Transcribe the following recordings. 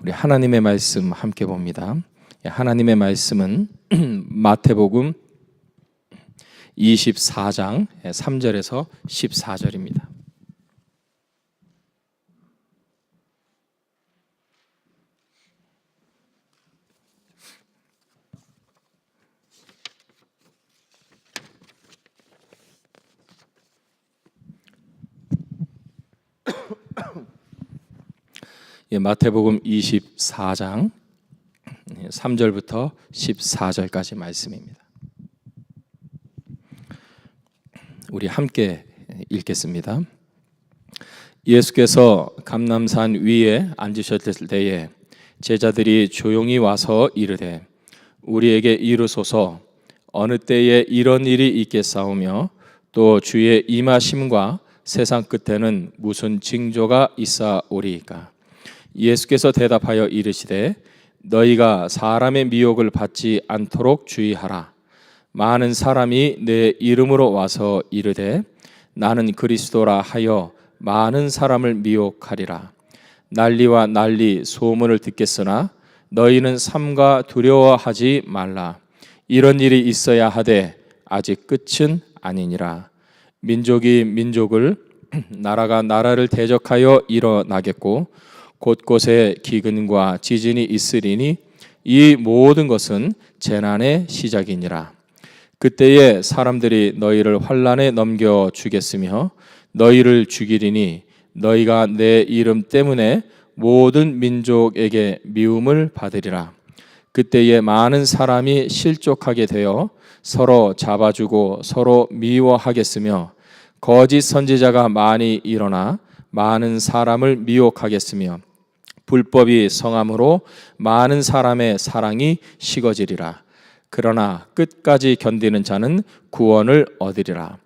우리 하나님의 말씀 함께 봅니다. 하나님의 말씀은 마태복음 24장 3절에서 14절입니다. 마태복음 24장 3절부터 14절까지 말씀입니다. 우리 함께 읽겠습니다. 예수께서 감람산 위에 앉으셨을 때에 제자들이 조용히 와서 이르되 우리에게 이르소서 어느 때에 이런 일이 있겠사오며 또 주의 임하심과 세상 끝에는 무슨 징조가 있사오리이까. 예수께서 대답하여 이르시되 너희가 사람의 미혹을 받지 않도록 주의하라. 많은 사람이 내 이름으로 와서 이르되 나는 그리스도라 하여 많은 사람을 미혹하리라. 난리와 난리 소문을 듣겠으나 너희는 삼가 두려워하지 말라. 이런 일이 있어야 하되 아직 끝은 아니니라. 민족이 민족을 나라가 나라를 대적하여 일어나겠고 곳곳에 기근과 지진이 있으리니 이 모든 것은 재난의 시작이니라. 그때에 사람들이 너희를 환난에 넘겨 주겠으며 너희를 죽이리니 너희가 내 이름 때문에 모든 민족에게 미움을 받으리라. 그때에 많은 사람이 실족하게 되어 서로 잡아주고 서로 미워하겠으며 거짓 선지자가 많이 일어나 많은 사람을 미혹하겠으며 불법이 성함으로 많은 사람의 사랑이 식어지리라. 그러나 끝까지 견디는 자는 구원을 얻으리라.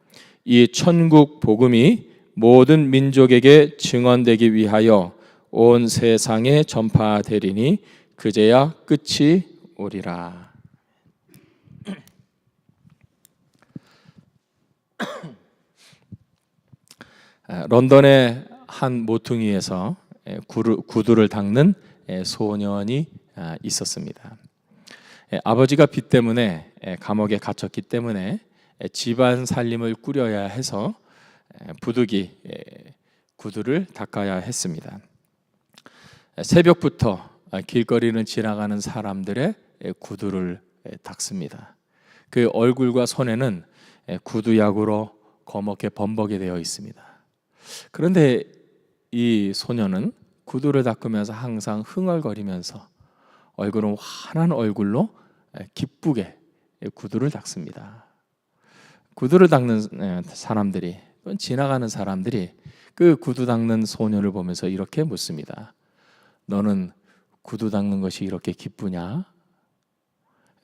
이 천국 복음이 모든 민족에게 증언되기 위하여 온 세상에 전파되리니 그제야 끝이 오리라. 런던의 한 모퉁이에서 구두를 닦는 소년이 있었습니다. 아버지가 빚 때문에 감옥에 갇혔기 때문에 집안 살림을 꾸려야 해서 부득이 구두를 닦아야 했습니다. 새벽부터 길거리는 지나가는 사람들의 구두를 닦습니다. 그 얼굴과 손에는 구두약으로 거먹게 범벅이 되어 있습니다. 그런데 이 소녀는 구두를 닦으면서 항상 흥얼거리면서 얼굴은 환한 얼굴로 기쁘게 구두를 닦습니다. 구두를 닦는 사람들이, 지나가는 사람들이 그 구두 닦는 소녀를 보면서 이렇게 묻습니다. 너는 구두 닦는 것이 이렇게 기쁘냐?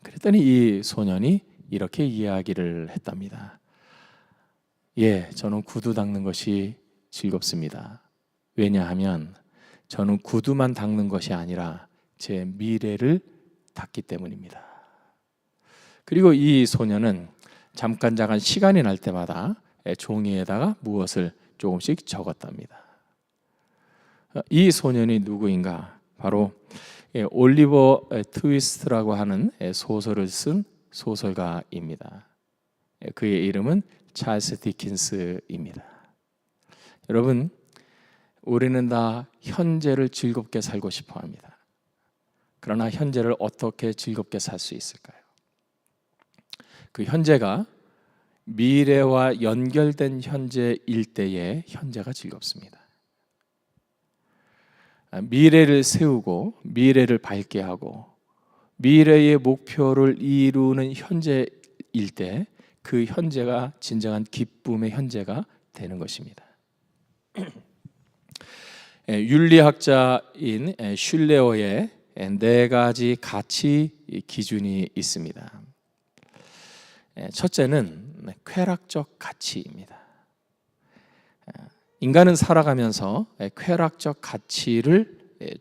그랬더니 이 소년이 이렇게 이야기를 했답니다. 예, 저는 구두 닦는 것이 즐겁습니다. 왜냐하면 저는 구두만 닦는 것이 아니라 제 미래를 닦기 때문입니다. 그리고 이 소녀는 잠깐 시간이 날 때마다 종이에다가 무엇을 조금씩 적었답니다. 이 소년이 누구인가? 바로 올리버 트위스트라고 하는 소설을 쓴 소설가입니다. 그의 이름은 찰스 디킨스입니다. 여러분, 우리는 다 현재를 즐겁게 살고 싶어 합니다. 그러나 현재를 어떻게 즐겁게 살 수 있을까요? 그 현재가 미래와 연결된 현재일 때에 현재가 즐겁습니다. 미래를 세우고 미래를 밝게 하고 미래의 목표를 이루는 현재일 때 그 현재가 진정한 기쁨의 현재가 되는 것입니다. 윤리학자인 슐레어의 4가지 가치 기준이 있습니다. 첫째는 쾌락적 가치입니다. 인간은 살아가면서 쾌락적 가치를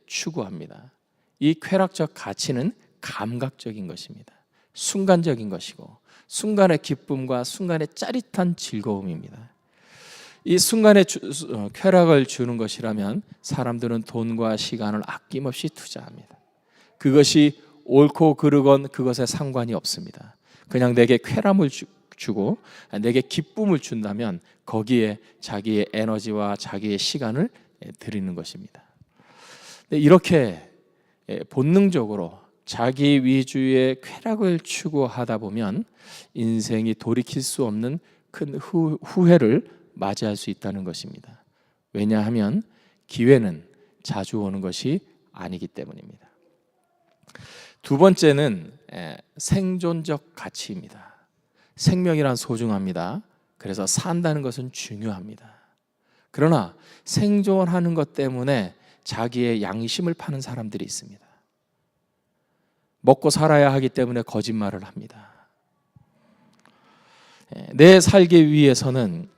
추구합니다. 이 쾌락적 가치는 감각적인 것입니다. 순간적인 것이고 순간의 기쁨과 순간의 짜릿한 즐거움입니다. 이 순간에 쾌락을 주는 것이라면 사람들은 돈과 시간을 아낌없이 투자합니다. 그것이 옳고 그르건 그것에 상관이 없습니다. 그냥 내게 쾌락을 주고 내게 기쁨을 준다면 거기에 자기의 에너지와 자기의 시간을 드리는 것입니다. 이렇게 본능적으로 자기 위주의 쾌락을 추구하다 보면 인생이 돌이킬 수 없는 큰 후회를 맞이할 수 있다는 것입니다. 왜냐하면 기회는 자주 오는 것이 아니기 때문입니다. 두 번째는 생존적 가치입니다. 생명이란 소중합니다. 그래서 산다는 것은 중요합니다. 그러나 생존하는 것 때문에 자기의 양심을 파는 사람들이 있습니다. 먹고 살아야 하기 때문에 거짓말을 합니다. 내 살기 위해서는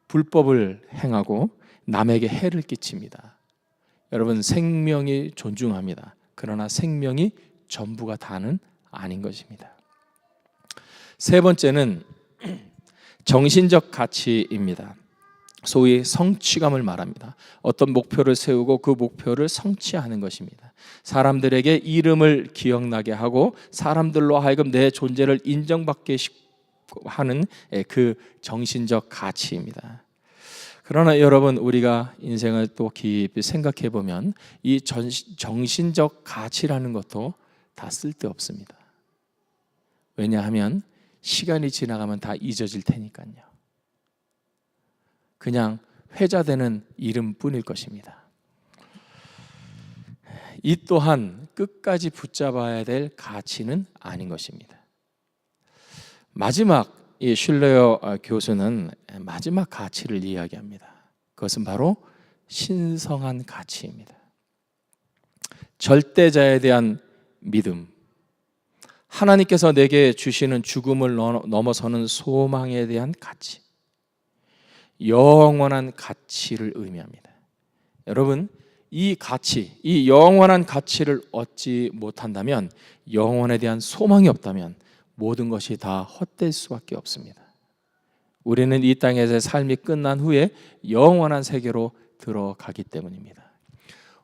불법을 행하고 남에게 해를 끼칩니다. 여러분, 생명이 존중합니다. 그러나 생명이 전부가 다는 아닌 것입니다. 세 번째는 정신적 가치입니다. 소위 성취감을 말합니다. 어떤 목표를 세우고 그 목표를 성취하는 것입니다. 사람들에게 이름을 기억나게 하고 사람들로 하여금 내 존재를 인정받게 하는 그 정신적 가치입니다. 그러나 여러분, 우리가 인생을 또 깊이 생각해 보면 이 정신적 가치라는 것도 다 쓸데없습니다. 왜냐하면 시간이 지나가면 다 잊어질 테니까요. 그냥 회자되는 이름뿐일 것입니다. 이 또한 끝까지 붙잡아야 될 가치는 아닌 것입니다. 마지막 이 슐레어 교수는 마지막 가치를 이야기합니다. 그것은 바로 신성한 가치입니다. 절대자에 대한 믿음, 하나님께서 내게 주시는 죽음을 넘어서는 소망에 대한 가치, 영원한 가치를 의미합니다. 여러분, 이 가치, 이 영원한 가치를 얻지 못한다면, 영원에 대한 소망이 없다면 모든 것이 다 헛될 수밖에 없습니다. 우리는 이 땅에서의 삶이 끝난 후에 영원한 세계로 들어가기 때문입니다.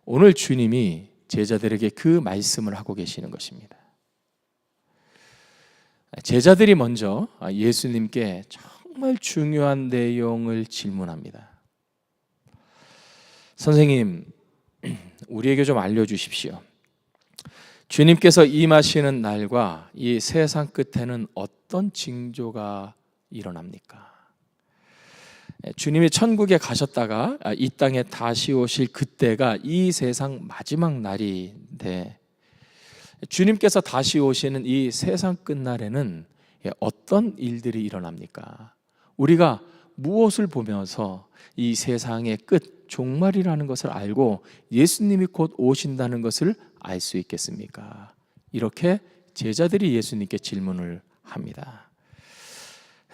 오늘 주님이 제자들에게 그 말씀을 하고 계시는 것입니다. 제자들이 먼저 예수님께 정말 중요한 내용을 질문합니다. 선생님, 우리에게 좀 알려주십시오. 주님께서 임하시는 날과 이 세상 끝에는 어떤 징조가 일어납니까? 주님이 천국에 가셨다가 이 땅에 다시 오실 그때가 이 세상 마지막 날인데, 주님께서 다시 오시는 이 세상 끝날에는 어떤 일들이 일어납니까? 우리가 무엇을 보면서 이 세상의 끝, 종말이라는 것을 알고 예수님이 곧 오신다는 것을 알 수 있겠습니까? 이렇게 제자들이 예수님께 질문을 합니다.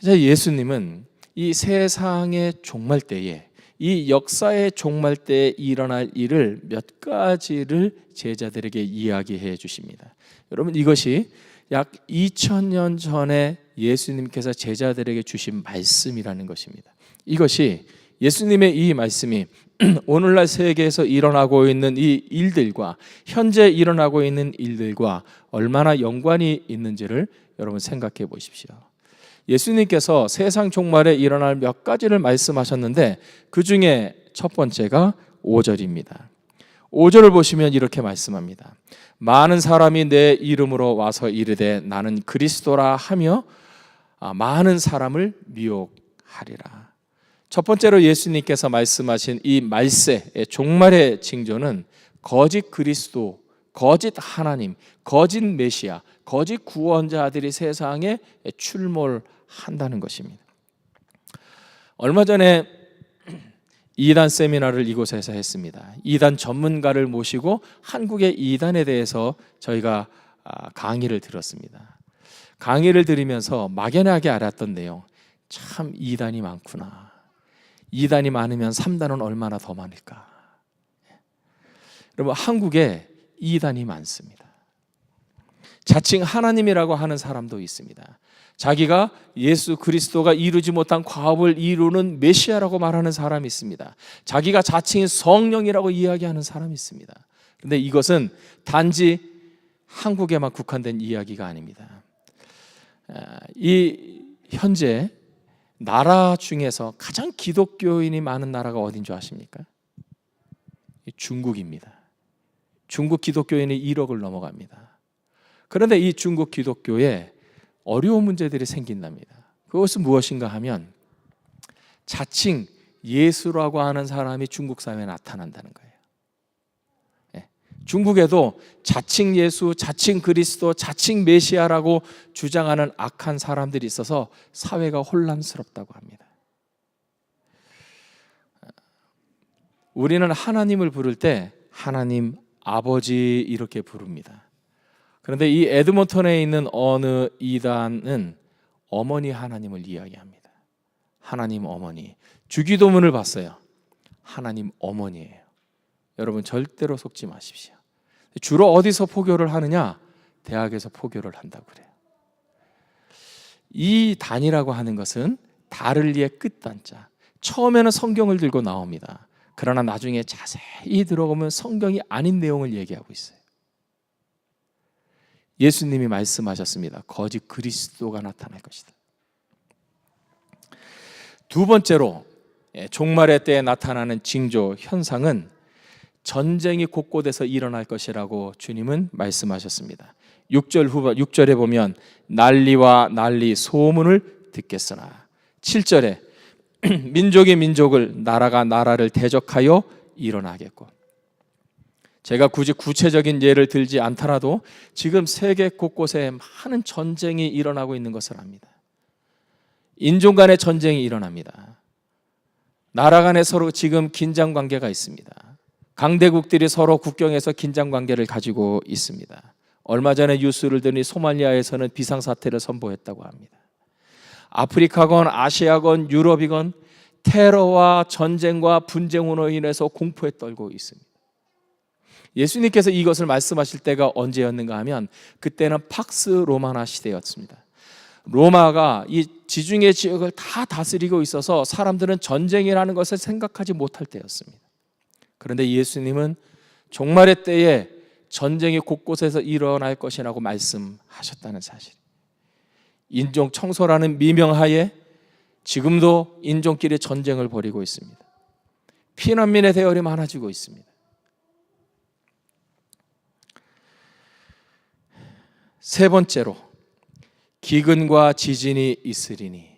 예수님은 이 세상의 종말 때에, 이 역사의 종말 때에 일어날 일을 몇 가지를 제자들에게 이야기해 주십니다. 여러분, 이것이 약 2000년 전에 예수님께서 제자들에게 주신 말씀이라는 것입니다. 이것이 예수님의 이 말씀이 오늘날 세계에서 일어나고 있는 이 일들과, 현재 일어나고 있는 일들과 얼마나 연관이 있는지를 여러분 생각해 보십시오. 예수님께서 세상 종말에 일어날 몇 가지를 말씀하셨는데 그 중에 첫 번째가 5절입니다. 5절을 보시면 이렇게 말씀합니다. 많은 사람이 내 이름으로 와서 이르되 나는 그리스도라 하며 많은 사람을 미혹하리라. 첫 번째로 예수님께서 말씀하신 이 말세, 종말의 징조는 거짓 그리스도, 거짓 하나님, 거짓 메시아, 거짓 구원자들이 세상에 출몰한다는 것입니다. 얼마 전에 이단 세미나를 이곳에서 했습니다. 이단 전문가를 모시고 한국의 이단에 대해서 저희가 강의를 들었습니다. 강의를 들으면서 막연하게 알았던 내용, 참 이단이 많구나. 이단이 많으면 3단은 얼마나 더 많을까. 여러분, 한국에 이단이 많습니다. 자칭 하나님이라고 하는 사람도 있습니다. 자기가 예수 그리스도가 이루지 못한 과업을 이루는 메시아라고 말하는 사람이 있습니다. 자기가 자칭 성령이라고 이야기하는 사람이 있습니다. 그런데 이것은 단지 한국에만 국한된 이야기가 아닙니다. 이 현재 나라 중에서 가장 기독교인이 많은 나라가 어딘 줄 아십니까? 중국입니다. 중국 기독교인이 1억을 넘어갑니다. 그런데 이 중국 기독교에 어려운 문제들이 생긴답니다. 그것은 무엇인가 하면 자칭 예수라고 하는 사람이 중국 사회에 나타난다는 거예요. 중국에도 자칭 예수, 자칭 그리스도, 자칭 메시아라고 주장하는 악한 사람들이 있어서 사회가 혼란스럽다고 합니다. 우리는 하나님을 부를 때 하나님 아버지 이렇게 부릅니다. 그런데 이 에드먼턴에 있는 어느 이단은 어머니 하나님을 이야기합니다. 하나님 어머니. 주기도문을 봤어요. 하나님 어머니예요. 여러분 절대로 속지 마십시오. 주로 어디서 포교를 하느냐? 대학에서 포교를 한다고 그래요. 이 단이라고 하는 것은 다를리의 끝단자. 처음에는 성경을 들고 나옵니다. 그러나 나중에 자세히 들어보면 성경이 아닌 내용을 얘기하고 있어요. 예수님이 말씀하셨습니다. 거짓 그리스도가 나타날 것이다. 두 번째로 종말의 때에 나타나는 징조 현상은 전쟁이 곳곳에서 일어날 것이라고 주님은 말씀하셨습니다. 6절에 보면 난리와 난리 소문을 듣겠으나 7절에 민족이 민족을 나라가 나라를 대적하여 일어나겠고 제가 굳이 구체적인 예를 들지 않더라도 지금 세계 곳곳에 많은 전쟁이 일어나고 있는 것을 압니다. 인종 간의 전쟁이 일어납니다. 나라 간에 서로 지금 긴장 관계가 있습니다. 강대국들이 서로 국경에서 긴장 관계를 가지고 있습니다. 얼마 전에 뉴스를 들으니 소말리아에서는 비상사태를 선포했다고 합니다. 아프리카건 아시아건 유럽이건 테러와 전쟁과 분쟁으로 인해서 공포에 떨고 있습니다. 예수님께서 이것을 말씀하실 때가 언제였는가 하면 그때는 팍스 로마나 시대였습니다. 로마가 이 지중해 지역을 다 다스리고 있어서 사람들은 전쟁이라는 것을 생각하지 못할 때였습니다. 그런데 예수님은 종말의 때에 전쟁이 곳곳에서 일어날 것이라고 말씀하셨다는 사실. 인종 청소라는 미명하에 지금도 인종끼리 전쟁을 벌이고 있습니다. 피난민의 대열이 많아지고 있습니다. 세 번째로 기근과 지진이 있으리니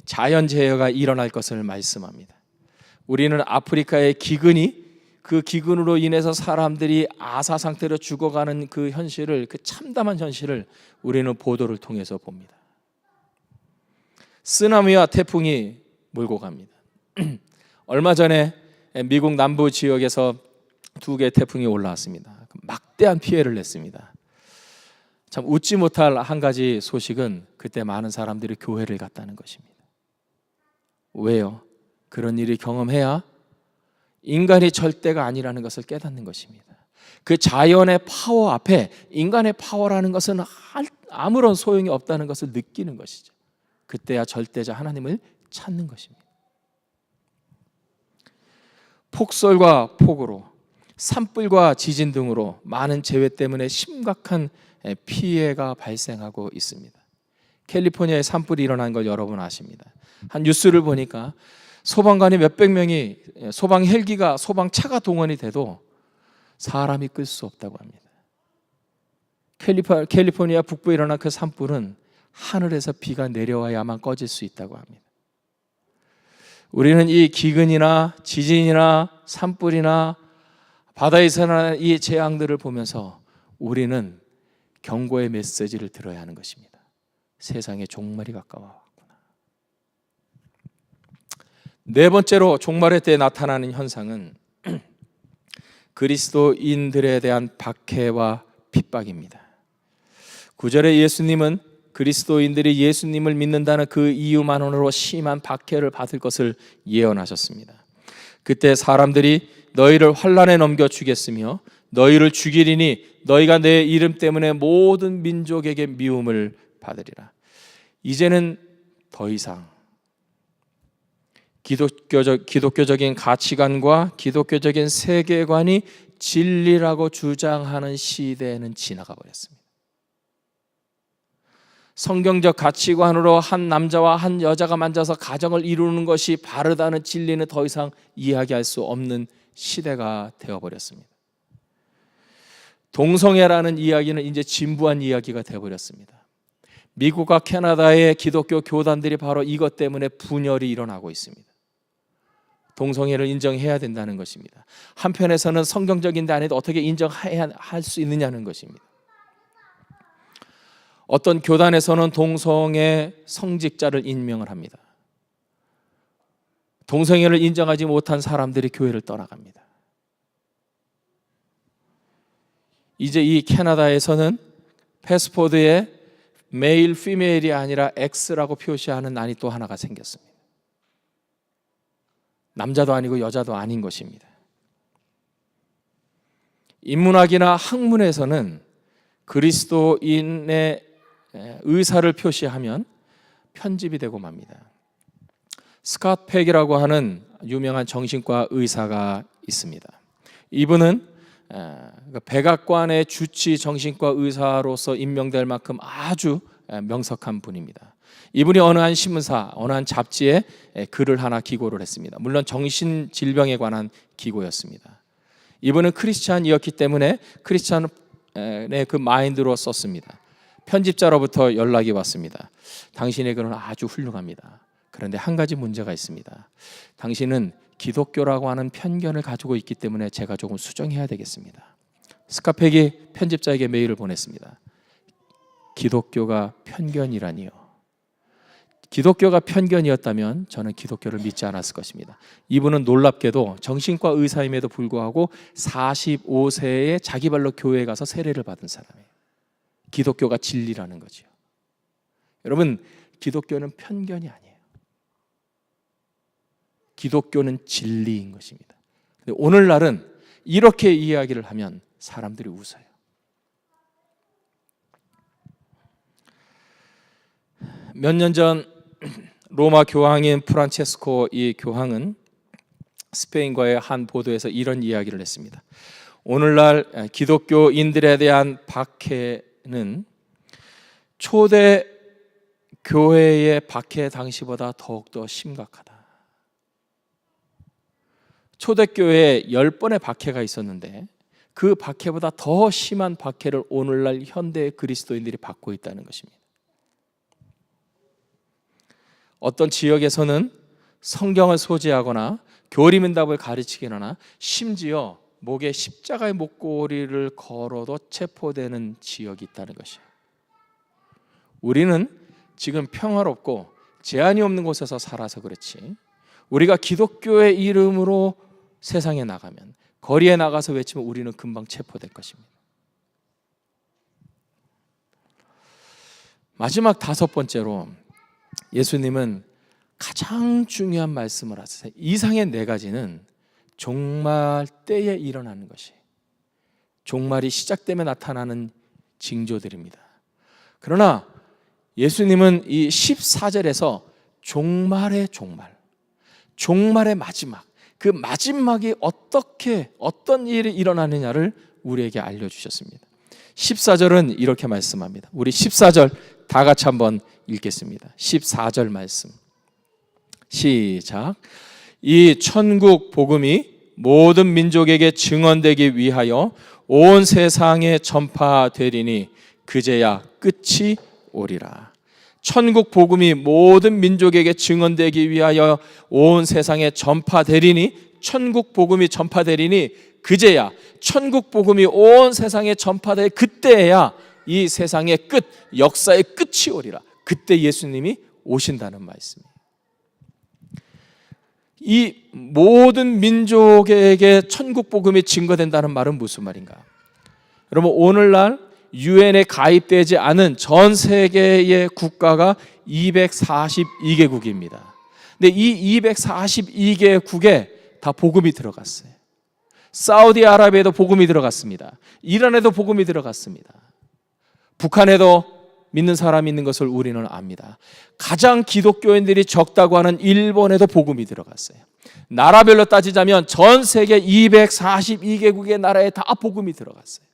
자연재해가 일어날 것을 말씀합니다. 우리는 아프리카의 기근이 그 기근으로 인해서 사람들이 아사 상태로 죽어가는 그 현실을, 그 참담한 현실을 우리는 보도를 통해서 봅니다. 쓰나미와 태풍이 몰고 갑니다. 얼마 전에 미국 남부 지역에서 2개의 태풍이 올라왔습니다. 막대한 피해를 냈습니다. 참 웃지 못할 한 가지 소식은 그때 많은 사람들이 교회를 갔다는 것입니다. 왜요? 그런 일이 경험해야 인간이 절대가 아니라는 것을 깨닫는 것입니다. 그 자연의 파워 앞에 인간의 파워라는 것은 아무런 소용이 없다는 것을 느끼는 것이죠. 그때야 절대자 하나님을 찾는 것입니다. 폭설과 폭우로, 산불과 지진 등으로 많은 재해 때문에 심각한 피해가 발생하고 있습니다. 캘리포니아에 산불이 일어난 걸 여러분 아십니다. 한 뉴스를 보니까 소방관이 몇백 명이, 소방 헬기가, 소방차가 동원이 돼도 사람이 끌 수 없다고 합니다. 캘리포니아 북부에 일어난 그 산불은 하늘에서 비가 내려와야만 꺼질 수 있다고 합니다. 우리는 이 기근이나 지진이나 산불이나 바다에서 일어나는 이 재앙들을 보면서 우리는 경고의 메시지를 들어야 하는 것입니다. 세상의 종말이 가까워. 네 번째로 종말의 때에 나타나는 현상은 그리스도인들에 대한 박해와 핍박입니다. 9절에 예수님은 그리스도인들이 예수님을 믿는다는 그 이유만으로 심한 박해를 받을 것을 예언하셨습니다. 그때 사람들이 너희를 환난에 넘겨 주겠으며 너희를 죽이리니 너희가 내 이름 때문에 모든 민족에게 미움을 받으리라. 이제는 더 이상 기독교적인 가치관과 기독교적인 세계관이 진리라고 주장하는 시대는 지나가 버렸습니다. 성경적 가치관으로 한 남자와 한 여자가 만나서 가정을 이루는 것이 바르다는 진리는 더 이상 이야기할 수 없는 시대가 되어버렸습니다. 동성애라는 이야기는 이제 진부한 이야기가 되어버렸습니다. 미국과 캐나다의 기독교 교단들이 바로 이것 때문에 분열이 일어나고 있습니다. 동성애를 인정해야 된다는 것입니다. 한편에서는 성경적인데 아니도 어떻게 인정해야 할 수 있느냐는 것입니다. 어떤 교단에서는 동성애 성직자를 임명을 합니다. 동성애를 인정하지 못한 사람들이 교회를 떠나갑니다. 이제 이 캐나다에서는 패스포드에 메일, 피메일이 아니라 X라고 표시하는 난이 또 하나가 생겼습니다. 남자도 아니고 여자도 아닌 것입니다. 인문학이나 학문에서는 그리스도인의 의사를 표시하면 편집이 되고 맙니다. 스캇 팩이라고 하는 유명한 정신과 의사가 있습니다. 이분은 백악관의 주치 정신과 의사로서 임명될 만큼 아주 명석한 분입니다. 이분이 어느 한 신문사, 어느 한 잡지에 글을 하나 기고를 했습니다. 물론 정신질병에 관한 기고였습니다. 이분은 크리스찬이었기 때문에 크리스찬의 그 마인드로 썼습니다. 편집자로부터 연락이 왔습니다. 당신의 글은 아주 훌륭합니다. 그런데 한 가지 문제가 있습니다. 당신은 기독교라고 하는 편견을 가지고 있기 때문에 제가 조금 수정해야 되겠습니다. 스카펙이 편집자에게 메일을 보냈습니다. 기독교가 편견이라니요. 기독교가 편견이었다면 저는 기독교를 믿지 않았을 것입니다. 이분은 놀랍게도 정신과 의사임에도 불구하고 45세에 자기 발로 교회에 가서 세례를 받은 사람이에요. 기독교가 진리라는 거죠. 여러분, 기독교는 편견이 아니에요. 기독교는 진리인 것입니다. 근데 오늘날은 이렇게 이야기를 하면 사람들이 웃어요. 몇 년 전 로마 교황인 프란체스코 이 교황은 스페인과의 한 보도에서 이런 이야기를 했습니다. 오늘날 기독교인들에 대한 박해는 초대 교회의 박해 당시보다 더욱더 심각하다. 초대교회에 10번의 박해가 있었는데 그 박해보다 더 심한 박해를 오늘날 현대 그리스도인들이 받고 있다는 것입니다. 어떤 지역에서는 성경을 소지하거나 교리문답을 가르치거나 심지어 목에 십자가의 목걸이를 걸어도 체포되는 지역이 있다는 것이에요. 우리는 지금 평화롭고 제한이 없는 곳에서 살아서 그렇지, 우리가 기독교의 이름으로 세상에 나가면, 거리에 나가서 외치면 우리는 금방 체포될 것입니다. 마지막 5번째로 예수님은 가장 중요한 말씀을 하세요. 이상의 4가지는 종말 때에 일어나는 것이, 종말이 시작되면 나타나는 징조들입니다. 그러나 예수님은 이 14절에서 종말의 종말, 종말의 마지막, 그 마지막이 어떤 일이 일어나느냐를 우리에게 알려주셨습니다. 14절은 이렇게 말씀합니다. 우리 14절 다 같이 한번 읽겠습니다. 14절 말씀 시작. 이 천국 복음이 모든 민족에게 증언되기 위하여 온 세상에 전파되리니 그제야 끝이 오리라. 천국 복음이 모든 민족에게 증언되기 위하여 온 세상에 전파되리니, 천국 복음이 전파되리니 그제야, 천국 복음이 온 세상에 전파될 그때야 이 세상의 끝, 역사의 끝이 오리라. 그때 예수님이 오신다는 말씀이에요. 이 모든 민족에게 천국 복음이 증거된다는 말은 무슨 말인가? 여러분, 오늘날 유엔에 가입되지 않은 전 세계의 국가가 242개국입니다. 근데 이 242개국에 다 복음이 들어갔어요. 사우디아라비아에도 복음이 들어갔습니다. 이란에도 복음이 들어갔습니다. 북한에도 믿는 사람이 있는 것을 우리는 압니다. 가장 기독교인들이 적다고 하는 일본에도 복음이 들어갔어요. 나라별로 따지자면 전 세계 242개국의 나라에 다 복음이 들어갔어요.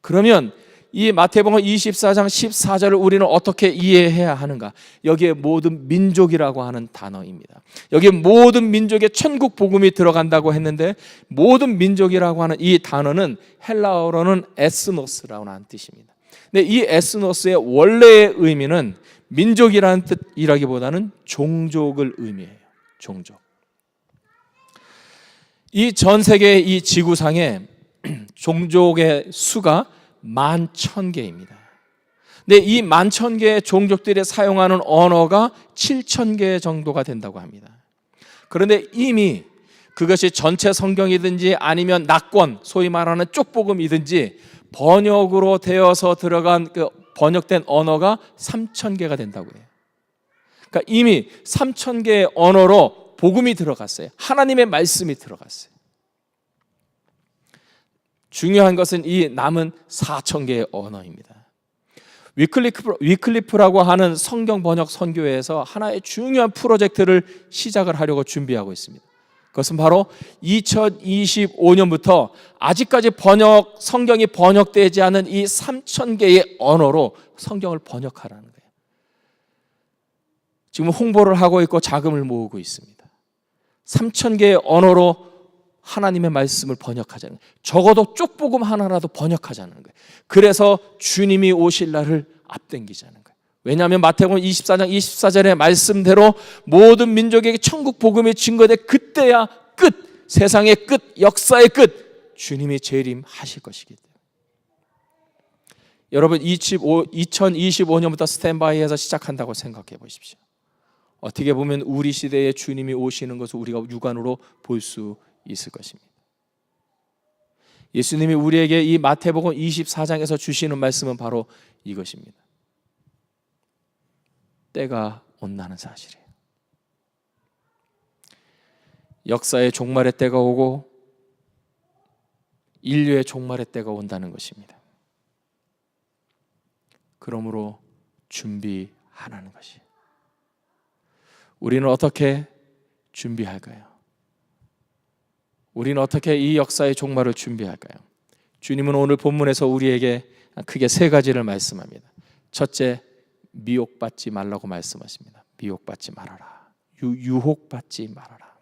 그러면 이 마태복음 24장 14절을 우리는 어떻게 이해해야 하는가? 여기에 모든 민족이라고 하는 단어입니다. 여기에 모든 민족의 천국 복음이 들어간다고 했는데, 모든 민족이라고 하는 이 단어는 헬라어로는 에스노스라고 하는 뜻입니다. 근데 이 에스노스의 원래의 의미는 민족이라는 뜻이라기보다는 종족을 의미해요. 종족. 이 전 세계 이 지구상에 종족의 수가 11,000개입니다. 근데 이 11,000개의 종족들이 사용하는 언어가 7,000개 정도가 된다고 합니다. 그런데 이미 그것이 전체 성경이든지 아니면 낙권, 소위 말하는 쪽복음이든지 번역으로 되어서 들어간 그 번역된 언어가 3,000개가 된다고 해요. 그러니까 이미 3,000개의 언어로 복음이 들어갔어요. 하나님의 말씀이 들어갔어요. 중요한 것은 이 남은 4,000개의 언어입니다. 위클리프라고 하는 성경 번역 선교회에서 하나의 중요한 프로젝트를 시작을 하려고 준비하고 있습니다. 그것은 바로 2025년부터 아직까지 성경이 번역되지 않은 이 3,000개의 언어로 성경을 번역하라는 거예요. 지금 홍보를 하고 있고 자금을 모으고 있습니다. 3,000개의 언어로 하나님의 말씀을 번역하자는 거예요. 적어도 쪽복음 하나라도 번역하자는 거예요. 그래서 주님이 오실 날을 앞당기자는 거예요. 왜냐하면 마태복음 24장 24절의 말씀대로 모든 민족에게 천국 복음이 증거돼 그때야 끝, 세상의 끝, 역사의 끝, 주님이 재림하실 것이기 때문에. 여러분 2025년부터 스탠바이에서 시작한다고 생각해 보십시오. 어떻게 보면 우리 시대에 주님이 오시는 것을 우리가 육안으로 볼 수 있을 것입니다. 예수님이 우리에게 이 마태복음 24장에서 주시는 말씀은 바로 이것입니다. 때가 온다는 사실이에요. 역사의 종말의 때가 오고 인류의 종말의 때가 온다는 것입니다. 그러므로 준비하라는 것이에요. 우리는 어떻게 준비할까요? 우리는 어떻게 이 역사의 종말을 준비할까요? 주님은 오늘 본문에서 우리에게 크게 세 가지를 말씀합니다. 첫째, 미혹받지 말라고 말씀하십니다. 미혹받지 말아라. 유혹받지 말아라.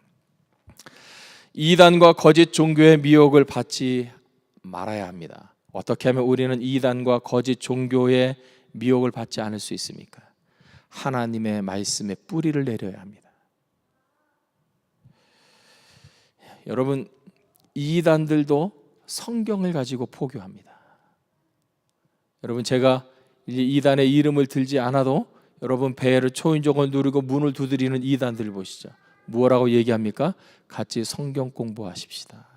이단과 거짓 종교의 미혹을 받지 말아야 합니다. 어떻게 하면 우리는 이단과 거짓 종교의 미혹을 받지 않을 수 있습니까? 하나님의 말씀에 뿌리를 내려야 합니다. 여러분, 이단들도 성경을 가지고 포교합니다. 여러분, 제가 이제 이단의 이름을 들지 않아도 여러분 배를 초인종을 누르고 문을 두드리는 이단들 보시죠. 무엇라고 얘기합니까? 같이 성경 공부하십시다.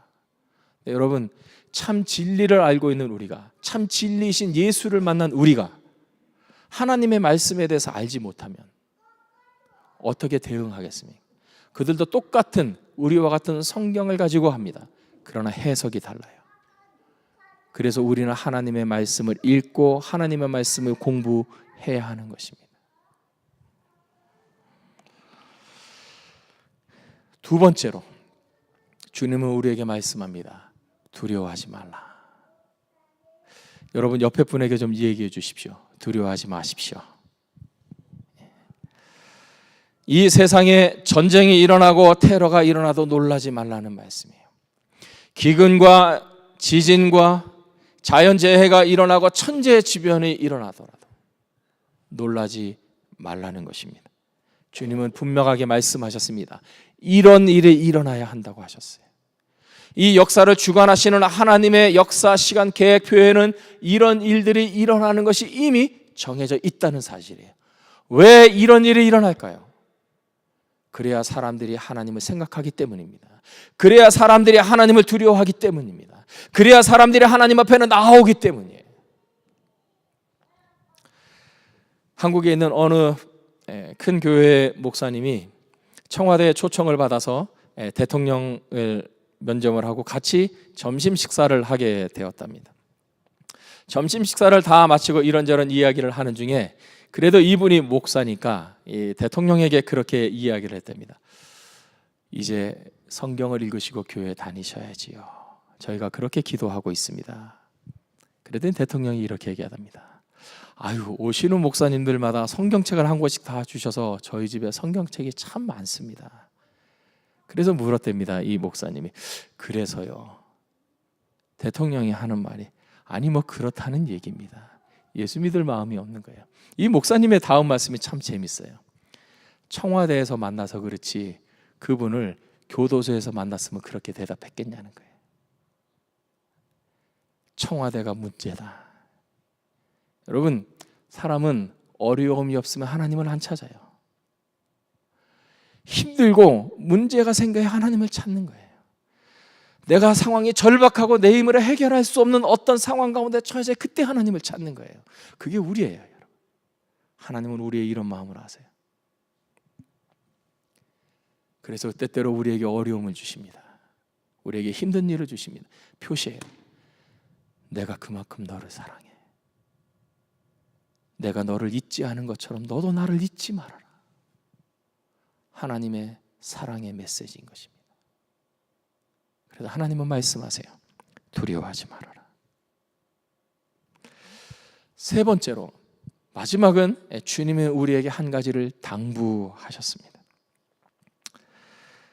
네, 여러분, 참 진리를 알고 있는 우리가, 참 진리이신 예수를 만난 우리가 하나님의 말씀에 대해서 알지 못하면 어떻게 대응하겠습니까? 그들도 똑같은 우리와 같은 성경을 가지고 합니다. 그러나 해석이 달라요. 그래서 우리는 하나님의 말씀을 읽고 하나님의 말씀을 공부해야 하는 것입니다. 두 번째로 주님은 우리에게 말씀합니다. 두려워하지 말라. 여러분 옆에 분에게 좀 얘기해 주십시오. 두려워하지 마십시오. 이 세상에 전쟁이 일어나고 테러가 일어나도 놀라지 말라는 말씀이에요. 기근과 지진과 자연재해가 일어나고 천재지변이 일어나더라도 놀라지 말라는 것입니다. 주님은 분명하게 말씀하셨습니다. 이런 일이 일어나야 한다고 하셨어요. 이 역사를 주관하시는 하나님의 역사 시간 계획표에는 이런 일들이 일어나는 것이 이미 정해져 있다는 사실이에요. 왜 이런 일이 일어날까요? 그래야 사람들이 하나님을 생각하기 때문입니다. 그래야 사람들이 하나님을 두려워하기 때문입니다. 그래야 사람들이 하나님 앞에는 나오기 때문이에요. 한국에 있는 어느 큰 교회 목사님이 청와대 초청을 받아서 대통령을 면접을 하고 같이 점심 식사를 하게 되었답니다. 점심 식사를 다 마치고 이런저런 이야기를 하는 중에 그래도 이분이 목사니까 이 대통령에게 그렇게 이야기를 했답니다. 이제 성경을 읽으시고 교회 다니셔야지요. 저희가 그렇게 기도하고 있습니다. 그랬더니 대통령이 이렇게 얘기하답니다. 아유, 오시는 목사님들마다 성경책을 한 권씩 다 주셔서 저희 집에 성경책이 참 많습니다. 그래서 물었답니다. 이 목사님이. 그래서요. 대통령이 하는 말이 아니 뭐 그렇다는 얘기입니다. 예수 믿을 마음이 없는 거예요. 이 목사님의 다음 말씀이 참 재밌어요. 청와대에서 만나서 그렇지 그분을 교도소에서 만났으면 그렇게 대답했겠냐는 거예요. 청와대가 문제다. 여러분, 사람은 어려움이 없으면 하나님을 안 찾아요. 힘들고 문제가 생겨야 하나님을 찾는 거예요. 내가 상황이 절박하고 내 힘으로 해결할 수 없는 어떤 상황 가운데 처해서 그때 하나님을 찾는 거예요. 그게 우리예요, 여러분. 하나님은 우리의 이런 마음을 아세요. 그래서 때때로 우리에게 어려움을 주십니다. 우리에게 힘든 일을 주십니다. 표시해요. 내가 그만큼 너를 사랑해. 내가 너를 잊지 않은 것처럼 너도 나를 잊지 말아라. 하나님의 사랑의 메시지인 것입니다. 그래서 하나님은 말씀하세요. 두려워하지 말아라. 세 번째로 마지막은 주님이 우리에게 한 가지를 당부하셨습니다.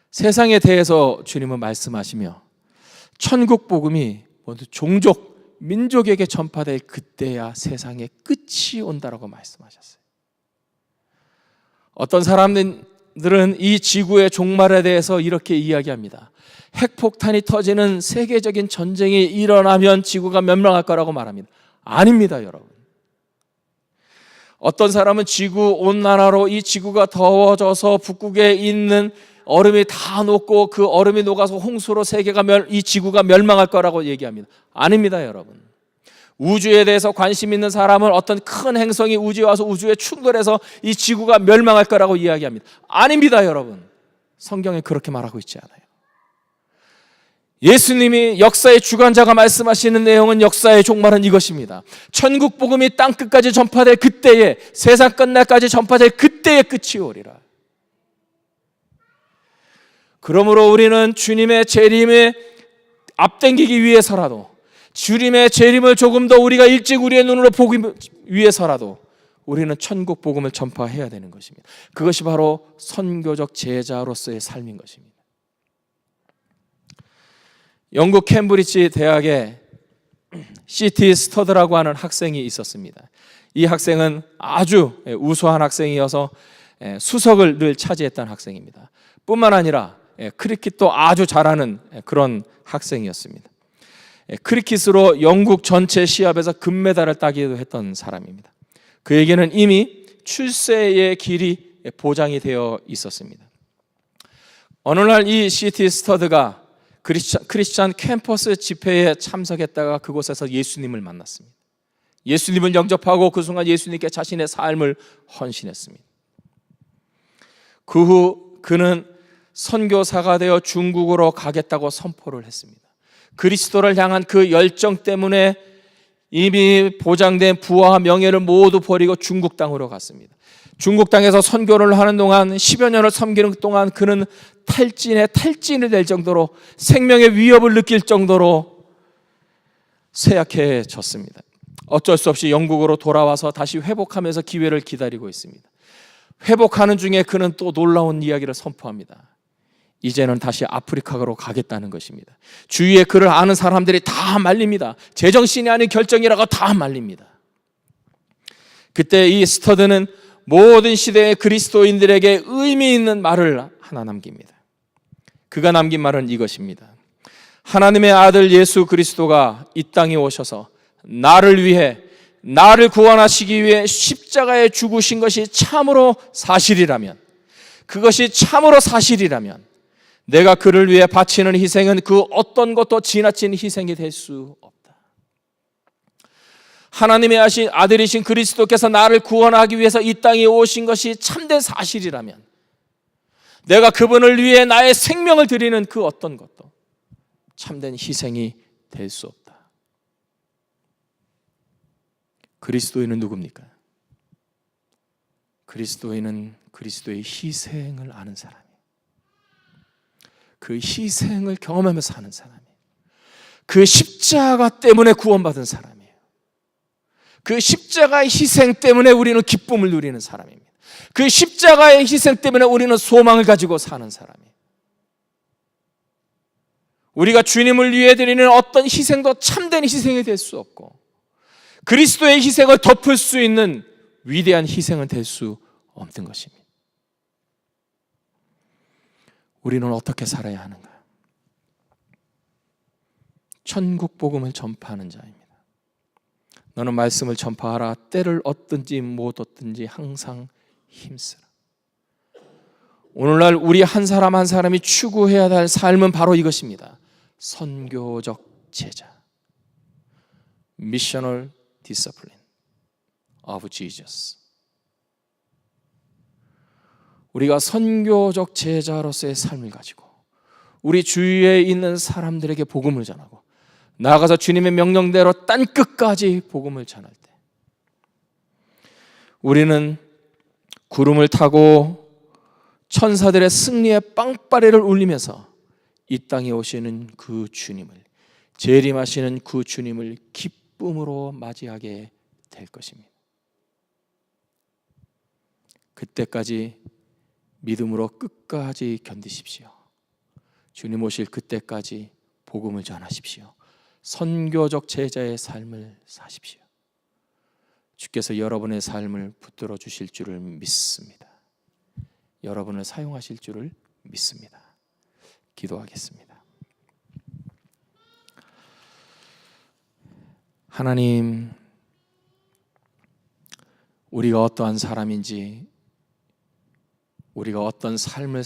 세상에 대해서 주님은 말씀하시며 천국 복음이 모두 종족, 민족에게 전파될 그때야 세상의 끝이 온다라고 말씀하셨어요. 어떤 사람들은 이 지구의 종말에 대해서 이렇게 이야기합니다. 핵폭탄이 터지는 세계적인 전쟁이 일어나면 지구가 멸망할 거라고 말합니다. 아닙니다, 여러분. 어떤 사람은 지구 온난화로 이 지구가 더워져서 북극에 있는 얼음이 다 녹고 그 얼음이 녹아서 홍수로 이 지구가 멸망할 거라고 얘기합니다. 아닙니다, 여러분. 우주에 대해서 관심 있는 사람은 어떤 큰 행성이 우주에 와서 우주에 충돌해서 이 지구가 멸망할 거라고 이야기합니다. 아닙니다, 여러분. 성경에 그렇게 말하고 있지 않아요. 예수님이 역사의 주관자가 말씀하시는 내용은 역사의 종말은 이것입니다. 천국 복음이 땅 끝까지 전파될 그때에, 세상 끝날까지 전파될 그때의 끝이 오리라. 그러므로 우리는 주님의 재림에 앞당기기 위해서라도, 주님의 재림을 조금 더 우리가 일찍 우리의 눈으로 보기 위해서라도 우리는 천국 복음을 전파해야 되는 것입니다. 그것이 바로 선교적 제자로서의 삶인 것입니다. 영국 캠브리지 대학에 C.T. 스터드라고 하는 학생이 있었습니다. 이 학생은 아주 우수한 학생이어서 수석을 늘 차지했던 학생입니다. 뿐만 아니라 크리켓도 아주 잘하는 그런 학생이었습니다. 크리켓으로 영국 전체 시합에서 금메달을 따기도 했던 사람입니다. 그에게는 이미 출세의 길이 보장이 되어 있었습니다. 어느 날 이 C.T. 스터드가 크리스찬 캠퍼스 집회에 참석했다가 그곳에서 예수님을 만났습니다. 예수님을 영접하고 그 순간 예수님께 자신의 삶을 헌신했습니다. 그 후 그는 선교사가 되어 중국으로 가겠다고 선포를 했습니다. 그리스도를 향한 그 열정 때문에 이미 보장된 부와 명예를 모두 버리고 중국 땅으로 갔습니다. 중국 땅에서 선교를 하는 동안 10여 년을 섬기는 동안 그는 탈진이 될 정도로 생명의 위협을 느낄 정도로 쇠약해졌습니다. 어쩔 수 없이 영국으로 돌아와서 다시 회복하면서 기회를 기다리고 있습니다. 회복하는 중에 그는 또 놀라운 이야기를 선포합니다. 이제는 다시 아프리카로 가겠다는 것입니다. 주위에 그를 아는 사람들이 다 말립니다. 제정신이 아닌 결정이라고 다 말립니다. 그때 이 스터드는 모든 시대의 그리스도인들에게 의미 있는 말을 하나 남깁니다. 그가 남긴 말은 이것입니다. 하나님의 아들 예수 그리스도가 이 땅에 오셔서 나를 위해, 나를 구원하시기 위해 십자가에 죽으신 것이 참으로 사실이라면, 그것이 참으로 사실이라면 내가 그를 위해 바치는 희생은 그 어떤 것도 지나친 희생이 될 수 없다. 하나님의 아들이신 그리스도께서 나를 구원하기 위해서 이 땅에 오신 것이 참된 사실이라면 내가 그분을 위해 나의 생명을 드리는 그 어떤 것도 참된 희생이 될 수 없다. 그리스도인은 누굽니까? 그리스도인은 그리스도의 희생을 아는 사람이에요. 그 희생을 경험하면서 사는 사람이에요. 그 십자가 때문에 구원받은 사람이에요. 그 십자가의 희생 때문에 우리는 기쁨을 누리는 사람입니다. 그 십자가의 희생 때문에 우리는 소망을 가지고 사는 사람이에요. 우리가 주님을 위해 드리는 어떤 희생도 참된 희생이 될 수 없고, 그리스도의 희생을 덮을 수 있는 위대한 희생은 될 수 없는 것입니다. 우리는 어떻게 살아야 하는가? 천국 복음을 전파하는 자입니다. 너는 말씀을 전파하라. 때를 얻든지 못 얻든지 항상 힘쓰라. 오늘날 우리 한 사람 한 사람이 추구해야 할 삶은 바로 이것입니다. 선교적 제자, Missional Discipline of Jesus. 우리가 선교적 제자로서의 삶을 가지고 우리 주위에 있는 사람들에게 복음을 전하고, 나아가서 주님의 명령대로 땅 끝까지 복음을 전할 때, 우리는 구름을 타고 천사들의 승리의 빵빠레를 울리면서 이 땅에 오시는 그 주님을, 재림하시는 그 주님을 기쁨으로 맞이하게 될 것입니다. 그때까지 믿음으로 끝까지 견디십시오. 주님 오실 그때까지 복음을 전하십시오. 선교적 제자의 삶을 사십시오. 주께서 여러분의 삶을 붙들어 주실 줄을 믿습니다. 여러분을 사용하실 줄을 믿습니다. 기도하겠습니다. 하나님, 우리가 어떠한 사람인지, 우리가 어떤 삶을